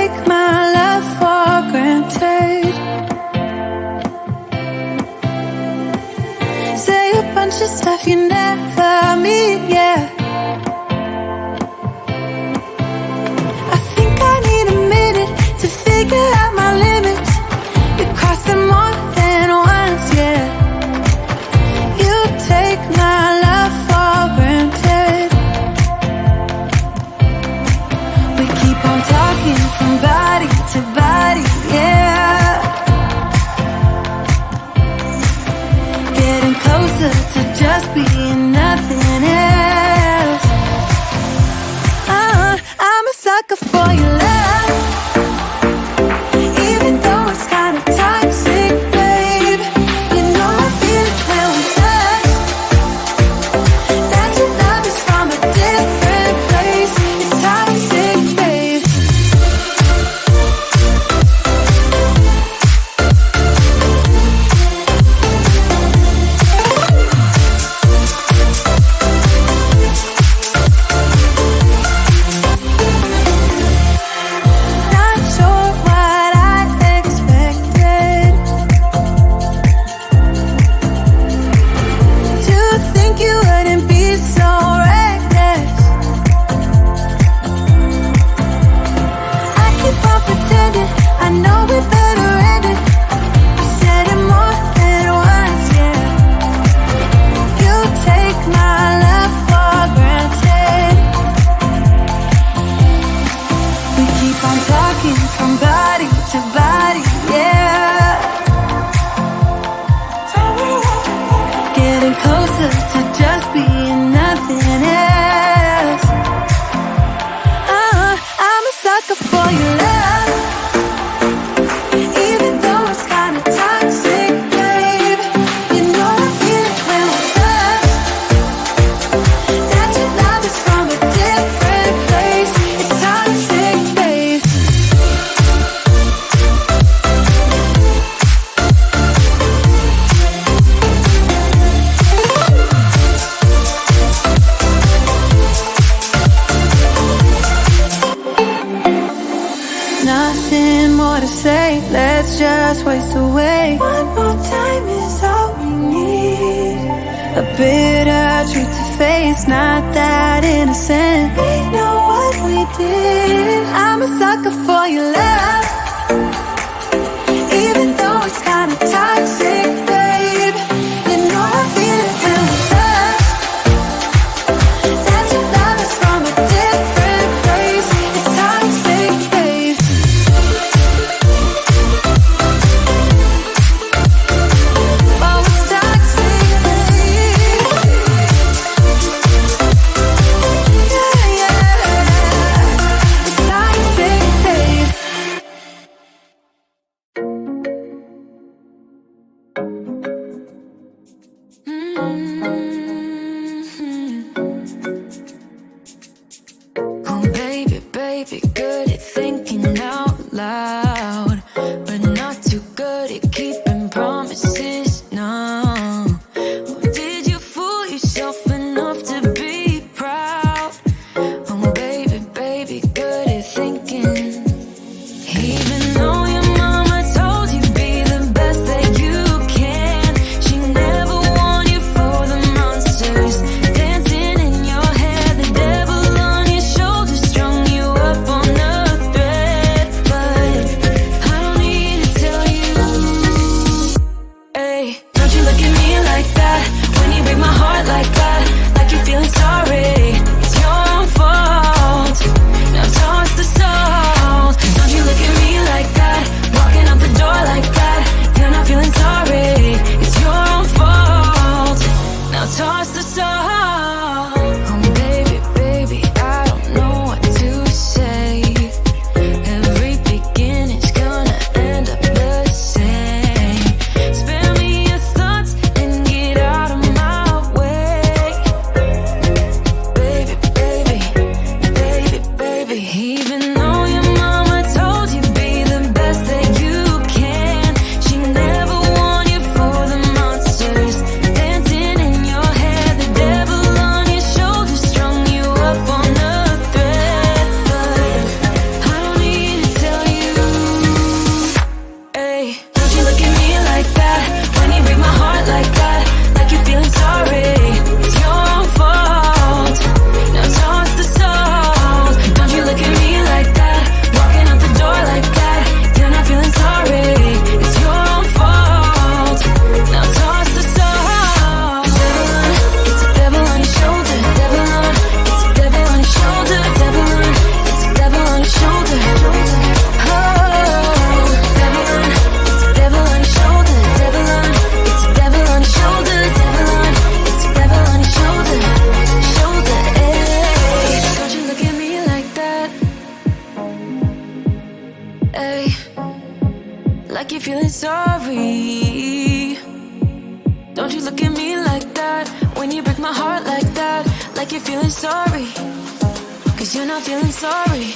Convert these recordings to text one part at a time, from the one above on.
take my love for granted. Say a bunch of stuff you never mean, yeah. I think I need a minute to figure out my limits. You cross them more than once, yeah. You take my love for granted. We keep on talking from body to body, yeah. Getting closer to just being nothing else. I'm a sucker for your love, even though it's kinda toxic, babe. You know I feel it when we touch, that your love is from a different place. It's toxic, babe. Not sure what I expected. To think you wouldn't be so reckless. I keep on pretending I know we better end it. I said it more than once, yeah. You take my love for granted. We keep on talking from body to body, yeah. Getting closer to just being nothing else. I'm a sucker for your love, even though it's kinda toxic, babe. You know I feel it when we touch, that your love is from a different place. It's toxic, babe. Nothing more to say, let's just waste away. One more time is all we need. A bitter truth to face, not that innocent. We know what we did. I'm a sucker for your love, even though it's kinda toxic, babe. You know I feel it when we touch, that your love is from a different place. It's toxic, babe. Oh, it's toxic, babe. Yeah, yeah. It's toxic, babe. me like that? When you break my heart like that, like you're feeling sorry, 'cause you're not feeling sorry.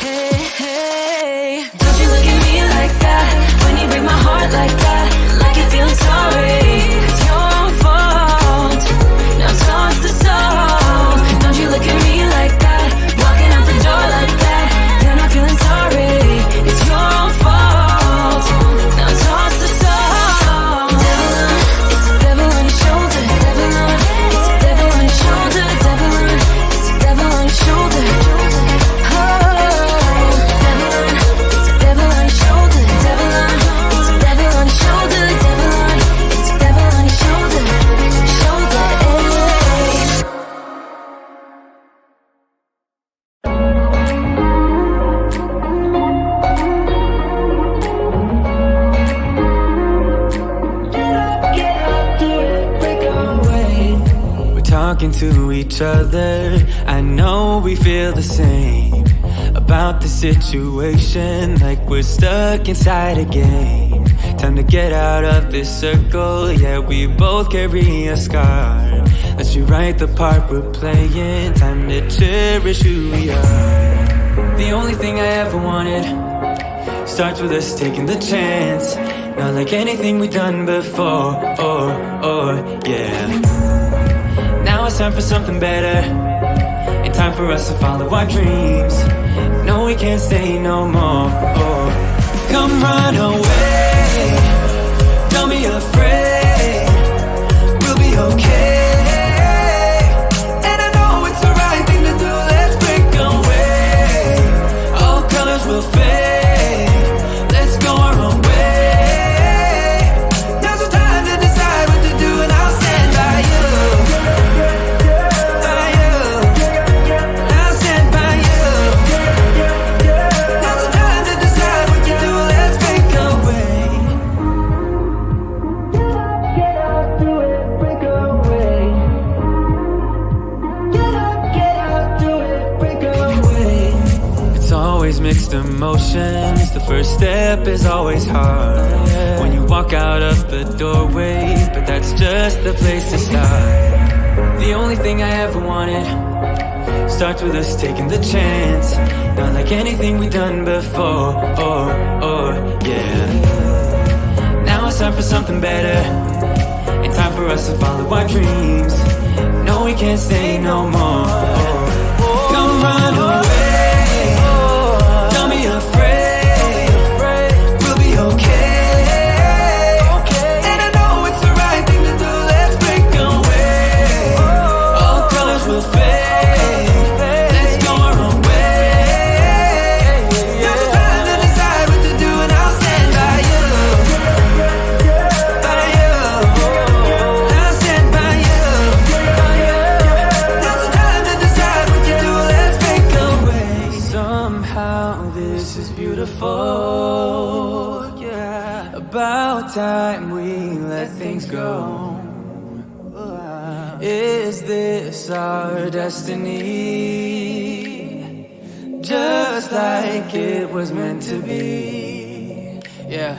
Hey, hey, don't you look at me like that? When you break my heart like that, like you're feeling sorry. It's your own fault. Now toss the soul. Don't you look at me like that? Walking out the door like that. You're not feeling sorry. It's your own fault. Now toss the soul. Devil on, it's a devil on your shoulder. Devil on, it's a devil on your shoulder. Devil on, it's a devil on your shoulder. Talking to each other, I know we feel the same about the situation, like we're stuck inside a game. Time to get out of this circle, yeah, we both carry a scar. Let's rewrite the part we're playing, time to cherish who we are. The only thing I ever wanted starts with us taking the chance, not like anything we've done before, yeah. Now it's time for something better, and time for us to follow our dreams. No, we can't stay no more. Come run away, don't be afraid, we'll be okay. And I know it's the right thing to do, let's break away. All colors will fade, let's go our own way. Now's the time to decide what to do, and I'll stand by you. Mixed emotions, the first step is always hard when you walk out of the doorway, but that's just the place to start. The only thing I ever wanted starts with us taking the chance, not like anything we've done before, yeah. Now it's time for something better, and time for us to follow our dreams. No, we can't stay no more. Come run away, afraid, we'll be okay. And I know it's the right thing to do, let's break away. All colors will fade, let's go our own way. Now's the time to decide what to do, and I'll stand by you. By you, I'll stand by you. Now's the time to decide what to do, let's break away. Somehow this is beautiful, yeah. About time we let things go. Is this our destiny? Just like it was meant to be, yeah.